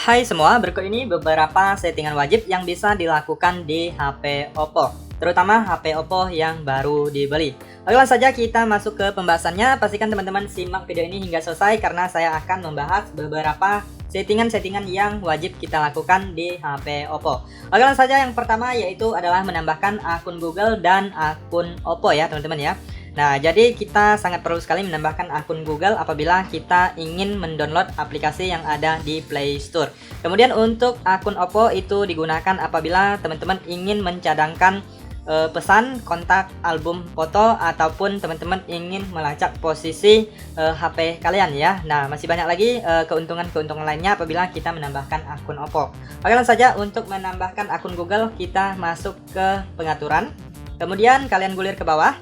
Hai semua, berikut ini beberapa settingan wajib yang bisa dilakukan di HP Oppo, terutama HP Oppo yang baru dibeli. Oke, langsung saja kita masuk ke pembahasannya. Pastikan teman-teman simak video ini hingga selesai karena saya akan membahas beberapa settingan-settingan yang wajib kita lakukan di HP Oppo. Oke, langsung saja yang pertama yaitu adalah menambahkan akun Google dan akun Oppo ya teman-teman ya. Nah, jadi kita sangat perlu sekali menambahkan akun Google apabila kita ingin mendownload aplikasi yang ada di Play Store. Kemudian untuk akun Oppo itu digunakan apabila teman-teman ingin mencadangkan pesan, kontak, album foto, ataupun teman-teman ingin melacak posisi HP kalian ya. Nah, masih banyak lagi keuntungan-keuntungan lainnya apabila kita menambahkan akun Oppo. Oke, langsung saja untuk menambahkan akun Google kita masuk ke pengaturan. Kemudian kalian gulir ke bawah.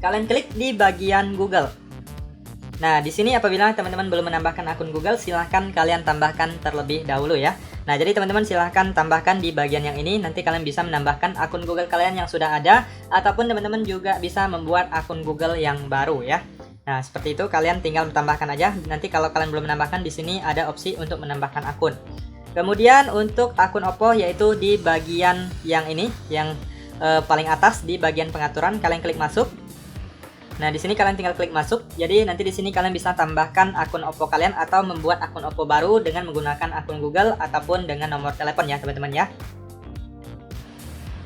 Kalian klik di bagian Google. Nah, di sini apabila teman-teman belum menambahkan akun Google, silahkan kalian tambahkan terlebih dahulu ya. Nah, jadi teman-teman silahkan tambahkan di bagian yang ini. Nanti kalian bisa menambahkan akun Google kalian yang sudah ada, ataupun teman-teman juga bisa membuat akun Google yang baru ya. Nah, seperti itu kalian tinggal menambahkan aja. Nanti kalau kalian belum menambahkan, di sini ada opsi untuk menambahkan akun. Kemudian untuk akun Oppo yaitu di bagian yang ini, yang paling atas di bagian pengaturan, kalian klik masuk. Nah, di sini kalian tinggal klik masuk. Jadi nanti di sini kalian bisa tambahkan akun Oppo kalian atau membuat akun Oppo baru dengan menggunakan akun Google ataupun dengan nomor telepon ya, teman-teman ya.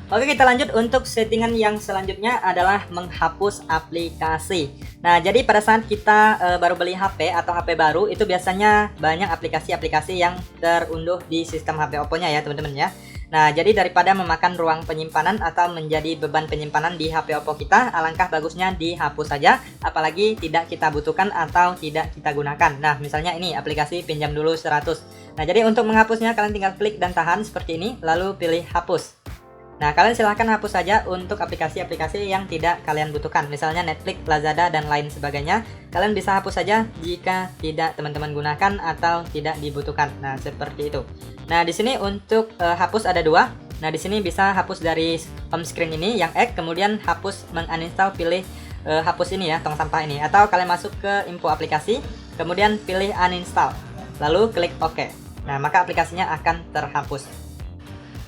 Oke, kita lanjut untuk settingan yang selanjutnya adalah menghapus aplikasi. Nah, jadi pada saat kita baru beli HP atau HP baru, itu biasanya banyak aplikasi-aplikasi yang terunduh di sistem HP Oppo-nya ya, teman-teman ya. Nah, jadi daripada memakan ruang penyimpanan atau menjadi beban penyimpanan di HP Oppo kita, alangkah bagusnya dihapus saja, apalagi tidak kita butuhkan atau tidak kita gunakan. Nah, misalnya ini aplikasi pinjam dulu 100. Nah, jadi untuk menghapusnya kalian tinggal klik dan tahan seperti ini, lalu pilih hapus. Nah, kalian silahkan hapus saja untuk aplikasi-aplikasi yang tidak kalian butuhkan. Misalnya Netflix, Lazada, dan lain sebagainya. Kalian bisa hapus saja jika tidak teman-teman gunakan atau tidak dibutuhkan. Nah, seperti itu. Nah, di sini untuk hapus ada dua. Nah, di sini bisa hapus dari home screen ini yang X, kemudian hapus menguninstall, pilih hapus ini ya, tong sampah ini. Atau kalian masuk ke info aplikasi, kemudian pilih uninstall. Lalu klik OK. Nah, maka aplikasinya akan terhapus.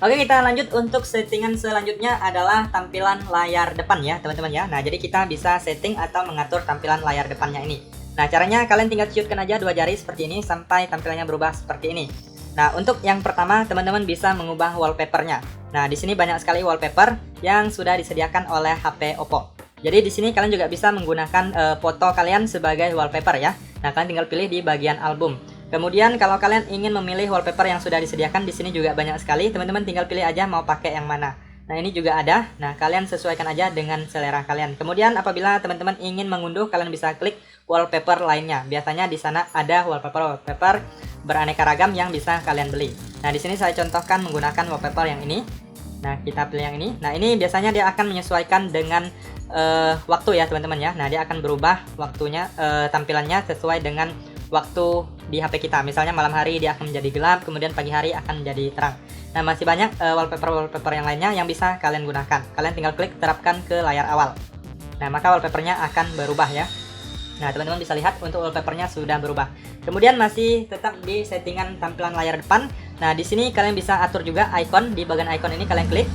Oke, kita lanjut untuk settingan selanjutnya adalah tampilan layar depan ya teman-teman ya. Nah, jadi kita bisa setting atau mengatur tampilan layar depannya ini. Nah, caranya kalian tinggal ciutkan aja dua jari seperti ini sampai tampilannya berubah seperti ini. Nah, untuk yang pertama teman-teman bisa mengubah wallpapernya. Nah, di sini banyak sekali wallpaper yang sudah disediakan oleh HP Oppo. Jadi di sini kalian juga bisa menggunakan foto kalian sebagai wallpaper ya. Nah, kalian tinggal pilih di bagian album. Kemudian kalau kalian ingin memilih wallpaper yang sudah disediakan, di sini juga banyak sekali. Teman-teman tinggal pilih aja mau pakai yang mana. Nah, ini juga ada. Nah, kalian sesuaikan aja dengan selera kalian. Kemudian apabila teman-teman ingin mengunduh, kalian bisa klik wallpaper lainnya. Biasanya di sana ada wallpaper beraneka ragam yang bisa kalian beli. Nah, di sini saya contohkan menggunakan wallpaper yang ini. Nah, kita pilih yang ini. Nah, ini biasanya dia akan menyesuaikan dengan waktu ya, teman-teman ya. Nah, dia akan berubah waktunya, tampilannya sesuai dengan waktu di HP kita. Misalnya malam hari dia akan menjadi gelap, kemudian pagi hari akan menjadi terang. Nah, masih banyak wallpaper yang lainnya yang bisa kalian gunakan. Kalian tinggal klik terapkan ke layar awal. Nah, maka wallpapernya akan berubah ya. Nah, teman-teman bisa lihat untuk wallpapernya sudah berubah. Kemudian masih tetap di settingan tampilan layar depan. Nah, di sini kalian bisa atur juga icon. Di bagian icon ini kalian klik.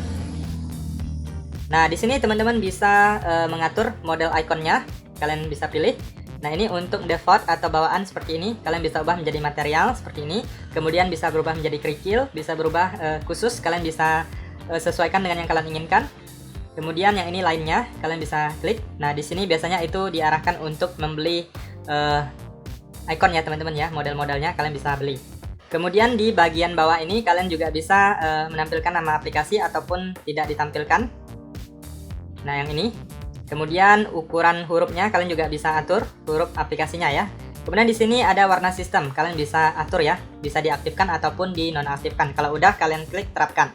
Nah, di sini teman-teman bisa mengatur model ikonnya. Kalian bisa pilih. Nah, ini untuk default atau bawaan seperti ini. Kalian bisa ubah menjadi material seperti ini. Kemudian bisa berubah menjadi kerikil, bisa berubah khusus. Kalian bisa sesuaikan dengan yang kalian inginkan. Kemudian yang ini lainnya, kalian bisa klik. Nah, di sini biasanya itu diarahkan untuk membeli icon ya, teman-teman ya. Model-modelnya kalian bisa beli. Kemudian di bagian bawah ini kalian juga bisa menampilkan nama aplikasi ataupun tidak ditampilkan. Nah, yang ini. Kemudian ukuran hurufnya kalian juga bisa atur huruf aplikasinya ya. Kemudian di sini ada warna sistem, kalian bisa atur ya, bisa diaktifkan ataupun dinonaktifkan. Kalau udah kalian klik terapkan.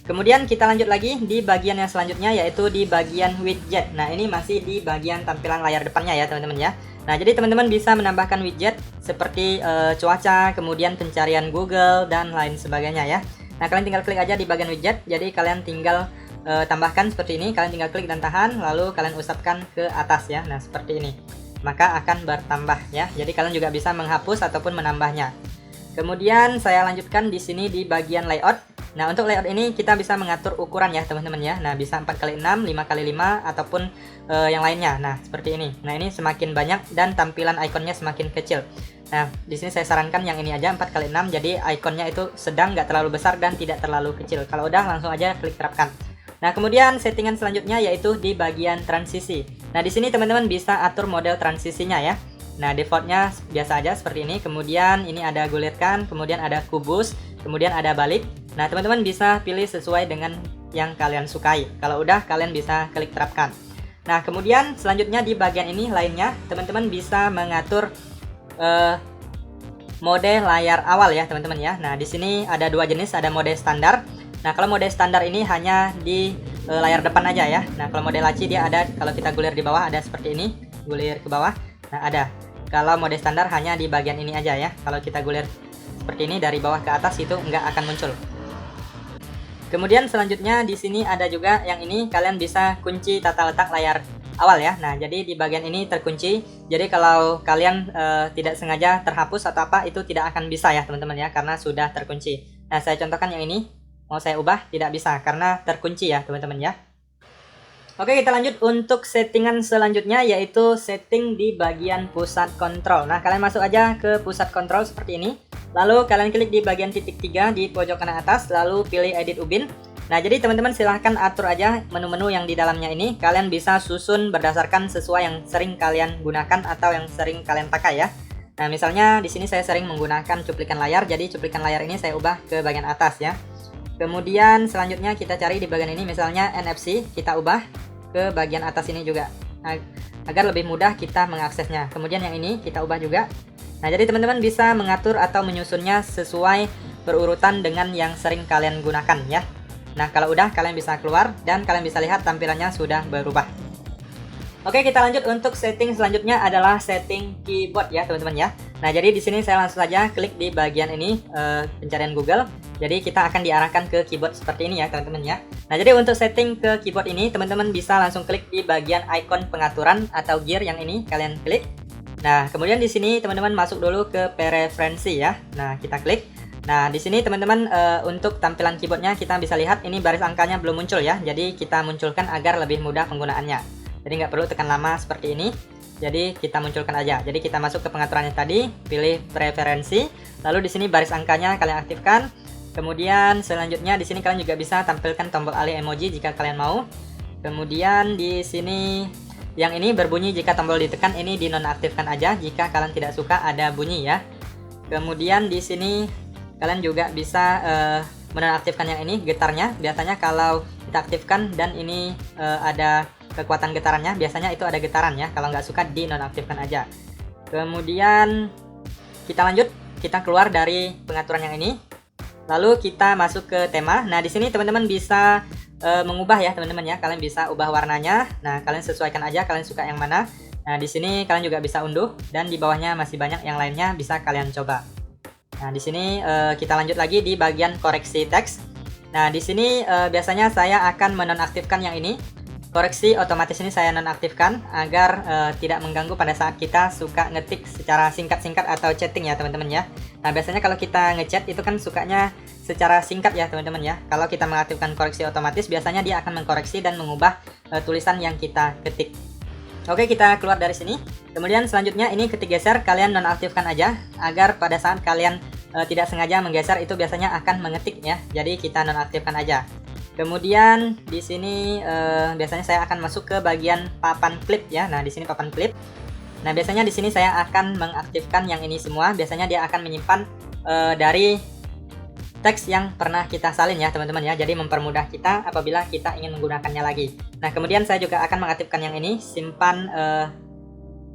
Kemudian kita lanjut lagi di bagian yang selanjutnya yaitu di bagian widget. Nah, ini masih di bagian tampilan layar depannya ya teman-teman ya. Nah, jadi teman-teman bisa menambahkan widget seperti cuaca, kemudian pencarian Google dan lain sebagainya ya. Nah, kalian tinggal klik aja di bagian widget. Jadi kalian tinggal tambahkan seperti ini, kalian tinggal klik dan tahan, lalu kalian usapkan ke atas ya. Nah, seperti ini. maka akan bertambah ya. Jadi kalian juga bisa menghapus ataupun menambahnya. Kemudian saya lanjutkan di sini di bagian layout. Nah, untuk layout ini kita bisa mengatur ukuran ya teman-teman ya. Nah, bisa 4x6, 5x5 ataupun yang lainnya. Nah, seperti ini. Nah, ini semakin banyak dan tampilan ikonnya semakin kecil. Nah, di sini saya sarankan yang ini aja 4x6, jadi ikonnya itu sedang, nggak terlalu besar dan tidak terlalu kecil. Kalau udah langsung aja klik terapkan. Nah, kemudian settingan selanjutnya yaitu di bagian transisi. Nah, di sini teman-teman bisa atur model transisinya ya. Nah, defaultnya biasa aja seperti ini. Kemudian ini ada gulirkan, kemudian ada kubus, kemudian ada balik. Nah, teman-teman bisa pilih sesuai dengan yang kalian sukai. Kalau udah, kalian bisa klik terapkan. Nah, kemudian selanjutnya di bagian ini lainnya, teman-teman bisa mengatur mode layar awal ya, teman-teman ya. Nah, di sini ada dua jenis, ada mode standar. Nah, kalau mode standar ini hanya di layar depan aja ya. Nah, kalau mode laci dia ada, kalau kita gulir di bawah ada seperti ini, gulir ke bawah. Nah, ada. Kalau mode standar hanya di bagian ini aja ya. Kalau kita gulir seperti ini dari bawah ke atas itu nggak akan muncul. Kemudian selanjutnya di sini ada juga yang ini, kalian bisa kunci tata letak layar awal ya. Nah, jadi di bagian ini terkunci. Jadi kalau kalian tidak sengaja terhapus atau apa, itu tidak akan bisa ya teman-teman ya, karena sudah terkunci. Nah, saya contohkan yang ini. Mau saya ubah tidak bisa karena terkunci ya teman-teman ya. Oke, kita lanjut untuk settingan selanjutnya yaitu setting di bagian pusat kontrol. Nah, kalian masuk aja ke pusat kontrol seperti ini. Lalu kalian klik di bagian titik 3 di pojok kanan atas, lalu pilih edit ubin. Nah, jadi teman-teman silahkan atur aja menu-menu yang di dalamnya ini. Kalian bisa susun berdasarkan sesuai yang sering kalian gunakan atau yang sering kalian pakai ya. Nah, misalnya di sini saya sering menggunakan cuplikan layar, jadi cuplikan layar ini saya ubah ke bagian atas ya. Kemudian selanjutnya kita cari di bagian ini, misalnya NFC, kita ubah ke bagian atas ini juga agar lebih mudah kita mengaksesnya. Kemudian yang ini kita ubah juga. Nah, jadi teman-teman bisa mengatur atau menyusunnya sesuai berurutan dengan yang sering kalian gunakan ya. Nah, kalau udah kalian bisa keluar dan kalian bisa lihat tampilannya sudah berubah. Oke, kita lanjut untuk setting selanjutnya adalah setting keyboard ya teman-teman ya. Nah, jadi di sini saya langsung saja klik di bagian ini pencarian Google. Jadi kita akan diarahkan ke keyboard seperti ini ya teman-teman ya. Nah, jadi untuk setting ke keyboard ini teman-teman bisa langsung klik di bagian icon pengaturan atau gear yang ini, kalian klik. Nah, kemudian di sini teman-teman masuk dulu ke preferensi ya. Nah, kita klik. Nah, di sini teman-teman untuk tampilan keyboardnya kita bisa lihat ini baris angkanya belum muncul ya. Jadi kita munculkan agar lebih mudah penggunaannya. Jadi nggak perlu tekan lama seperti ini. Jadi kita munculkan aja. Jadi kita masuk ke pengaturannya tadi, pilih preferensi, lalu di sini baris angkanya kalian aktifkan. Kemudian selanjutnya di sini kalian juga bisa tampilkan tombol alih emoji jika kalian mau. Kemudian di sini yang ini berbunyi jika tombol ditekan, ini dinonaktifkan aja jika kalian tidak suka ada bunyi ya. Kemudian di sini kalian juga bisa menonaktifkan yang ini getarnya. Biasanya kalau kita aktifkan dan ini ada kekuatan getarannya, biasanya itu ada getaran ya. Kalau nggak suka dinonaktifkan aja. Kemudian kita lanjut, kita keluar dari pengaturan yang ini. Lalu kita masuk ke tema. Nah, di sini teman-teman bisa mengubah ya teman-teman ya. Kalian bisa ubah warnanya. Nah, kalian sesuaikan aja kalian suka yang mana. Nah, di sini kalian juga bisa unduh dan di bawahnya masih banyak yang lainnya bisa kalian coba. Nah, di sini kita lanjut lagi di bagian koreksi teks. Nah, di sini biasanya saya akan menonaktifkan yang ini. Koreksi otomatis ini saya nonaktifkan agar tidak mengganggu pada saat kita suka ngetik secara singkat-singkat atau chatting ya teman-teman ya. Nah, biasanya kalau kita ngechat itu kan sukanya secara singkat ya teman-teman ya. Kalau kita mengaktifkan koreksi otomatis, biasanya dia akan mengkoreksi dan mengubah tulisan yang kita ketik. Oke, kita keluar dari sini. Kemudian selanjutnya ini ketik geser, kalian nonaktifkan aja agar pada saat kalian tidak sengaja menggeser itu biasanya akan mengetik ya. Jadi kita nonaktifkan aja. Kemudian di sini biasanya saya akan masuk ke bagian papan klip ya. Nah, di sini papan klip. Nah, biasanya di sini saya akan mengaktifkan yang ini semua. Biasanya dia akan menyimpan dari teks yang pernah kita salin ya teman-teman ya. Jadi mempermudah kita apabila kita ingin menggunakannya lagi. Nah, kemudian saya juga akan mengaktifkan yang ini, simpan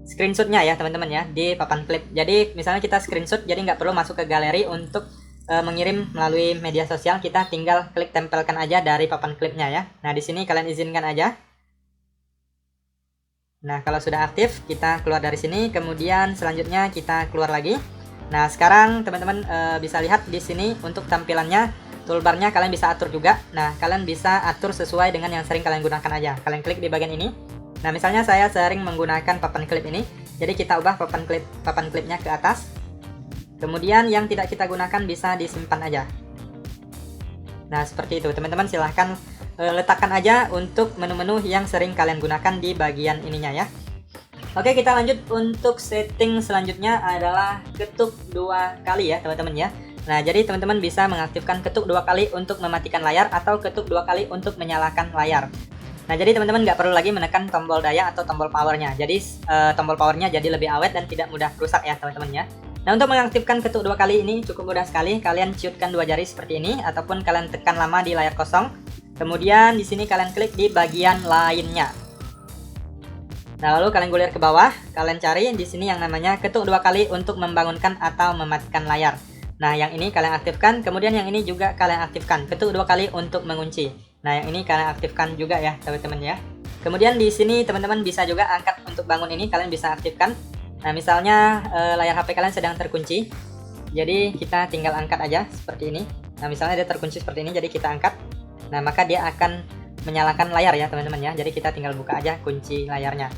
screenshotnya ya teman-teman ya di papan klip. Jadi misalnya kita screenshot, jadi nggak perlu masuk ke galeri untuk mengirim melalui media sosial, kita tinggal klik tempelkan aja dari papan klipnya ya. Nah, di sini kalian izinkan aja. Nah, kalau sudah aktif, kita keluar dari sini. Kemudian selanjutnya kita keluar lagi. Nah, sekarang teman-teman bisa lihat di sini untuk tampilannya, toolbarnya kalian bisa atur juga. Nah, kalian bisa atur sesuai dengan yang sering kalian gunakan aja. Kalian klik di bagian ini. Nah, misalnya saya sering menggunakan papan klip ini. Jadi kita ubah papan klipnya ke atas. Kemudian yang tidak kita gunakan bisa disimpan aja. Nah, seperti itu. Teman-teman silahkan letakkan aja untuk menu-menu yang sering kalian gunakan di bagian ininya ya. Oke, kita lanjut untuk setting selanjutnya adalah ketuk 2 kali ya teman-teman ya. Nah, jadi teman-teman bisa mengaktifkan ketuk 2 kali untuk mematikan layar atau ketuk 2 kali untuk menyalakan layar. Nah, jadi teman-teman nggak perlu lagi menekan tombol daya atau tombol powernya. Jadi tombol powernya jadi lebih awet dan tidak mudah rusak ya teman-teman ya. Nah, untuk mengaktifkan ketuk 2 kali ini cukup mudah sekali. Kalian ciutkan 2 jari seperti ini ataupun kalian tekan lama di layar kosong. Kemudian di sini kalian klik di bagian lainnya. Nah, lalu kalian gulir ke bawah, kalian cari di sini yang namanya ketuk 2 kali untuk membangunkan atau mematikan layar. Nah, yang ini kalian aktifkan, kemudian yang ini juga kalian aktifkan, ketuk 2 kali untuk mengunci. Nah, yang ini kalian aktifkan juga ya, teman-teman ya. Kemudian di sini teman-teman bisa juga angkat untuk bangun ini, kalian bisa aktifkan. Nah, misalnya layar HP kalian sedang terkunci. Jadi kita tinggal angkat aja seperti ini. Nah, misalnya dia terkunci seperti ini, jadi kita angkat. Nah, maka dia akan menyalakan layar ya, teman-teman ya. Jadi kita tinggal buka aja kunci layarnya.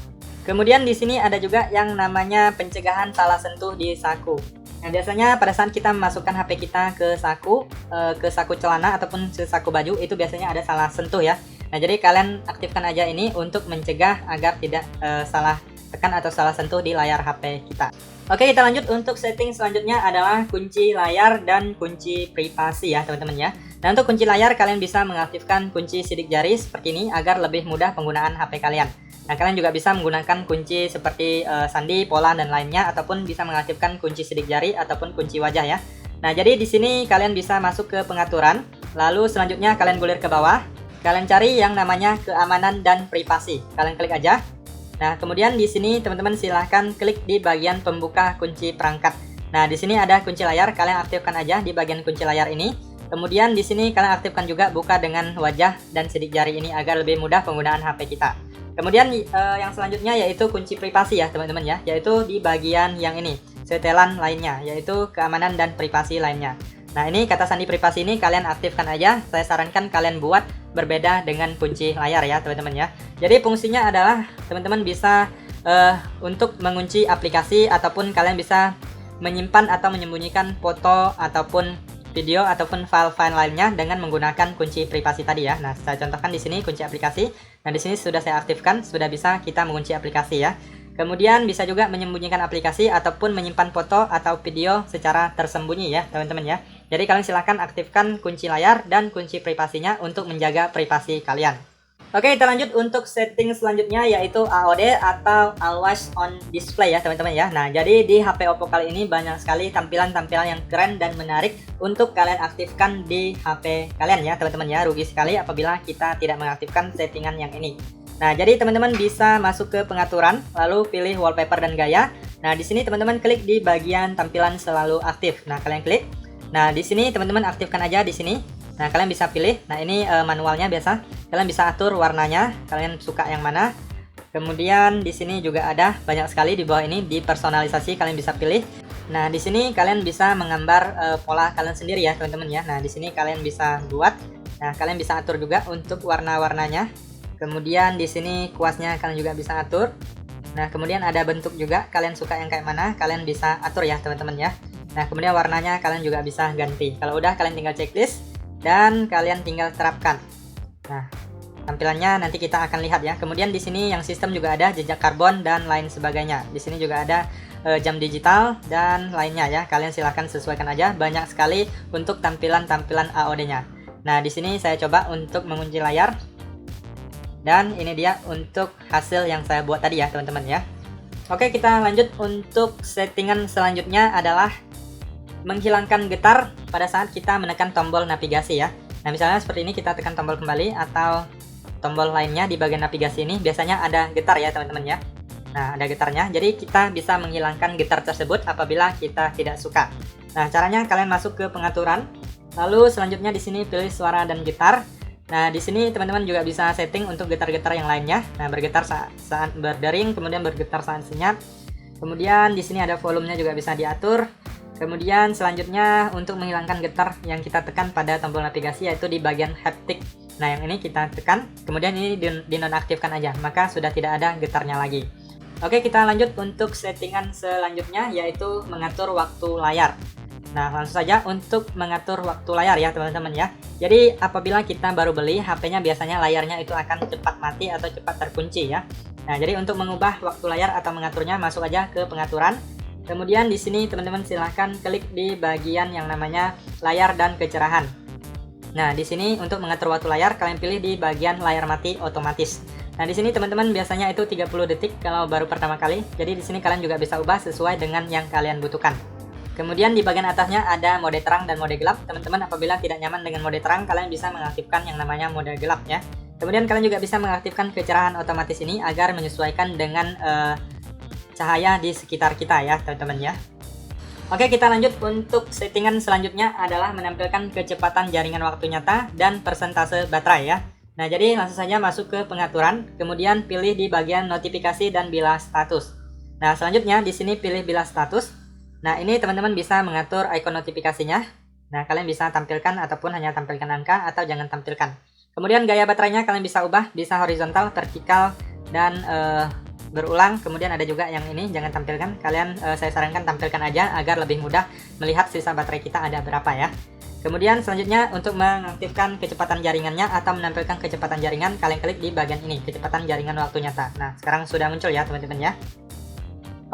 Kemudian di sini ada juga yang namanya pencegahan salah sentuh di saku. Nah, biasanya pada saat kita memasukkan HP kita ke saku celana ataupun ke saku baju, itu biasanya ada salah sentuh ya. Nah, jadi kalian aktifkan aja ini untuk mencegah agar tidak salah tekan atau salah sentuh di layar HP kita. Oke, kita lanjut untuk setting selanjutnya adalah kunci layar dan kunci privasi ya teman-teman ya. Nah, untuk kunci layar kalian bisa mengaktifkan kunci sidik jari seperti ini agar lebih mudah penggunaan HP kalian. Nah, kalian juga bisa menggunakan kunci seperti sandi, pola, dan lainnya, ataupun bisa mengaktifkan kunci sidik jari ataupun kunci wajah ya. Nah, jadi di sini kalian bisa masuk ke pengaturan, lalu selanjutnya kalian gulir ke bawah, kalian cari yang namanya keamanan dan privasi. Kalian klik aja. Nah, kemudian di sini teman-teman silahkan klik di bagian pembuka kunci perangkat. Nah, di sini ada kunci layar, kalian aktifkan aja di bagian kunci layar ini. Kemudian di sini kalian aktifkan juga buka dengan wajah dan sidik jari ini agar lebih mudah penggunaan HP kita. Kemudian yang selanjutnya yaitu kunci privasi ya teman-teman ya, yaitu di bagian yang ini, setelan lainnya, yaitu keamanan dan privasi lainnya. Nah, ini kata sandi privasi ini kalian aktifkan aja. Saya sarankan kalian buat berbeda dengan kunci layar ya teman-teman ya. Jadi fungsinya adalah teman-teman bisa untuk mengunci aplikasi ataupun kalian bisa menyimpan atau menyembunyikan foto ataupun video ataupun file-file lainnya dengan menggunakan kunci privasi tadi ya. Nah, saya contohkan di sini kunci aplikasi. Nah, di sini sudah saya aktifkan, sudah bisa kita mengunci aplikasi ya. Kemudian bisa juga menyembunyikan aplikasi ataupun menyimpan foto atau video secara tersembunyi ya, teman-teman ya. Jadi kalian silahkan aktifkan kunci layar dan kunci privasinya untuk menjaga privasi kalian. Oke, kita lanjut untuk setting selanjutnya yaitu AOD atau Always On Display ya teman-teman ya. Nah, jadi di HP Oppo kali ini banyak sekali tampilan-tampilan yang keren dan menarik untuk kalian aktifkan di HP kalian ya teman-teman ya. Rugi sekali apabila kita tidak mengaktifkan settingan yang ini. Nah, jadi teman-teman bisa masuk ke pengaturan, lalu pilih wallpaper dan gaya. Nah, di sini teman-teman klik di bagian tampilan selalu aktif. Nah, kalian klik. Nah, di sini teman-teman aktifkan aja di sini. Nah, kalian bisa pilih. Nah, ini manualnya biasa. Kalian bisa atur warnanya, kalian suka yang mana. Kemudian di sini juga ada banyak sekali di bawah ini di personalisasi kalian bisa pilih. Nah, di sini kalian bisa menggambar pola kalian sendiri ya, teman-teman ya. Nah, di sini kalian bisa buat. Nah, kalian bisa atur juga untuk warna-warnanya. Kemudian di sini kuasnya kalian juga bisa atur. Nah, kemudian ada bentuk juga, kalian suka yang kayak mana, kalian bisa atur ya, teman-teman ya. Nah, kemudian warnanya kalian juga bisa ganti. Kalau udah kalian tinggal checklist dan kalian tinggal terapkan. Nah, tampilannya nanti kita akan lihat ya. Kemudian di sini yang sistem juga ada jejak karbon dan lain sebagainya. Di sini juga ada jam digital dan lainnya ya. Kalian silahkan sesuaikan aja. Banyak sekali untuk tampilan-tampilan AOD-nya. Nah, di sini saya coba untuk mengunci layar. Dan ini dia untuk hasil yang saya buat tadi ya, teman-teman ya. Oke, kita lanjut untuk settingan selanjutnya adalah menghilangkan getar pada saat kita menekan tombol navigasi ya. Nah, misalnya seperti ini kita tekan tombol kembali atau tombol lainnya di bagian navigasi ini biasanya ada getar ya teman-teman ya. Nah, ada getarnya. Jadi kita bisa menghilangkan getar tersebut apabila kita tidak suka. Nah, caranya kalian masuk ke pengaturan. Lalu selanjutnya di sini pilih suara dan getar. Nah, di sini teman-teman juga bisa setting untuk getar-getar yang lainnya. Nah, bergetar saat berdering, kemudian bergetar saat senyap. Kemudian di sini ada volumenya juga bisa diatur. Kemudian selanjutnya untuk menghilangkan getar yang kita tekan pada tombol navigasi yaitu di bagian haptic. Nah, yang ini kita tekan, kemudian ini dinonaktifkan aja, maka sudah tidak ada getarnya lagi. Oke, kita lanjut untuk settingan selanjutnya, yaitu mengatur waktu layar. Nah, langsung saja untuk mengatur waktu layar ya teman-teman ya. Jadi apabila kita baru beli HP-nya, biasanya layarnya itu akan cepat mati atau cepat terkunci ya. Nah, jadi untuk mengubah waktu layar atau mengaturnya, masuk aja ke pengaturan. Kemudian di sini teman-teman silahkan klik di bagian yang namanya layar dan kecerahan. Nah, di sini untuk mengatur waktu layar, kalian pilih di bagian layar mati otomatis. Nah, di sini teman-teman biasanya itu 30 detik kalau baru pertama kali. Jadi di sini kalian juga bisa ubah sesuai dengan yang kalian butuhkan. Kemudian di bagian atasnya ada mode terang dan mode gelap. Teman-teman apabila tidak nyaman dengan mode terang, kalian bisa mengaktifkan yang namanya mode gelap ya. Kemudian kalian juga bisa mengaktifkan kecerahan otomatis ini agar menyesuaikan dengan cahaya di sekitar kita ya teman-teman ya. Oke, kita lanjut untuk settingan selanjutnya adalah menampilkan kecepatan jaringan waktu nyata dan persentase baterai ya. Nah, jadi langsung saja masuk ke pengaturan, kemudian pilih di bagian notifikasi dan bilas status. Nah, selanjutnya di sini pilih bilas status. Nah, ini teman-teman bisa mengatur icon notifikasinya. Nah, kalian bisa tampilkan ataupun hanya tampilkan angka atau jangan tampilkan. Kemudian gaya baterainya kalian bisa ubah, bisa horizontal, vertikal, dan berulang. Kemudian ada juga yang ini jangan tampilkan. Kalian saya sarankan tampilkan aja agar lebih mudah melihat sisa baterai kita ada berapa ya. Kemudian selanjutnya untuk mengaktifkan kecepatan jaringannya atau menampilkan kecepatan jaringan, kalian klik di bagian ini, kecepatan jaringan waktu nyata. Nah, sekarang sudah muncul ya teman-teman ya.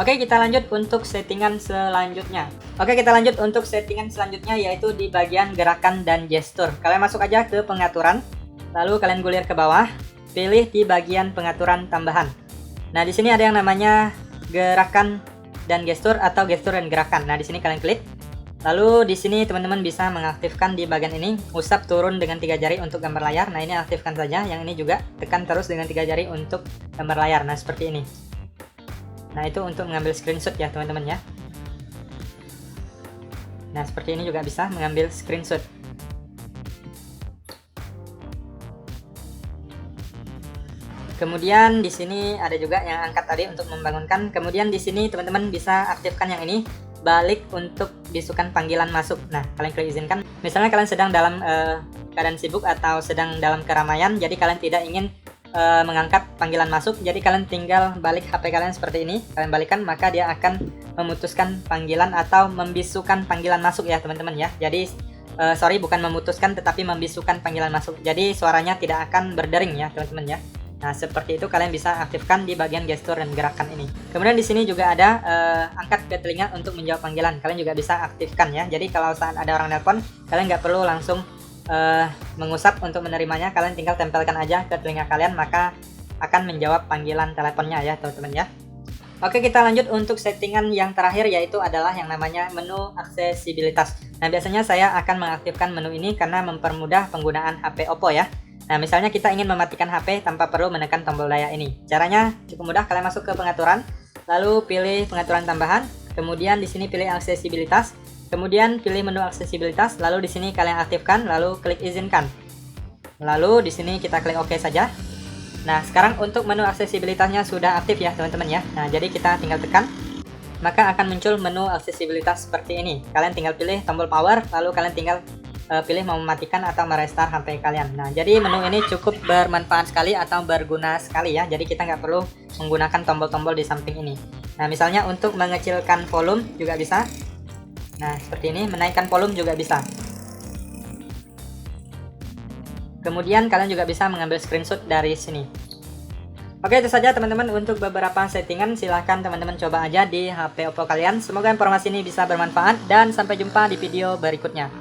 Oke, kita lanjut untuk settingan selanjutnya. Oke, kita lanjut untuk settingan selanjutnya, yaitu di bagian gerakan dan gestur. Kalian masuk aja ke pengaturan, lalu kalian gulir ke bawah, pilih di bagian pengaturan tambahan. Nah, di sini ada yang namanya gerakan dan gestur atau gestur dan gerakan. Nah, di sini kalian klik. Lalu di sini teman-teman bisa mengaktifkan di bagian ini, usap turun dengan 3 jari untuk gambar layar. Nah, ini aktifkan saja. Yang ini juga tekan terus dengan 3 jari untuk gambar layar. Nah, seperti ini. Nah, itu untuk mengambil screenshot ya teman-teman ya. Nah, seperti ini juga bisa mengambil screenshot. Kemudian di sini ada juga yang angkat tadi untuk membangunkan. Kemudian di sini teman-teman bisa aktifkan yang ini, balik untuk bisukan panggilan masuk. Nah, kalian klik izinkan. Misalnya kalian sedang dalam keadaan sibuk atau sedang dalam keramaian, jadi kalian tidak ingin mengangkat panggilan masuk, jadi kalian tinggal balik HP kalian seperti ini, kalian balikan, maka dia akan memutuskan panggilan atau membisukan panggilan masuk ya teman-teman ya. Jadi sorry, bukan memutuskan tetapi membisukan panggilan masuk, jadi suaranya tidak akan berdering ya teman-teman ya. Nah, seperti itu kalian bisa aktifkan di bagian gestur dan gerakan ini. Kemudian di sini juga ada angkat ke telinga untuk menjawab panggilan. Kalian juga bisa aktifkan ya. Jadi kalau saat ada orang nelpon, kalian nggak perlu langsung mengusap untuk menerimanya. Kalian tinggal tempelkan aja ke telinga kalian, maka akan menjawab panggilan teleponnya ya teman-teman ya. Oke, kita lanjut untuk settingan yang terakhir, yaitu adalah yang namanya menu aksesibilitas. Nah, biasanya saya akan mengaktifkan menu ini karena mempermudah penggunaan HP Oppo ya. Nah, misalnya kita ingin mematikan HP tanpa perlu menekan tombol daya ini. Caranya cukup mudah, kalian masuk ke pengaturan, lalu pilih pengaturan tambahan, kemudian di sini pilih aksesibilitas, kemudian pilih menu aksesibilitas, lalu di sini kalian aktifkan, lalu klik izinkan. Lalu di sini kita klik OK saja. Nah, sekarang untuk menu aksesibilitasnya sudah aktif ya, teman-teman ya. Nah, jadi kita tinggal tekan, maka akan muncul menu aksesibilitas seperti ini. Kalian tinggal pilih tombol power, lalu kalian tinggal pilih mau mematikan atau merestart HP kalian. Nah, jadi menu ini cukup bermanfaat sekali atau berguna sekali ya. Jadi kita nggak perlu menggunakan tombol-tombol di samping ini. Nah, misalnya untuk mengecilkan volume juga bisa. Nah, seperti ini, menaikkan volume juga bisa. Kemudian kalian juga bisa mengambil screenshot dari sini. Oke, itu saja teman-teman untuk beberapa settingan. Silahkan teman-teman coba aja di HP Oppo kalian. Semoga informasi ini bisa bermanfaat dan sampai jumpa di video berikutnya.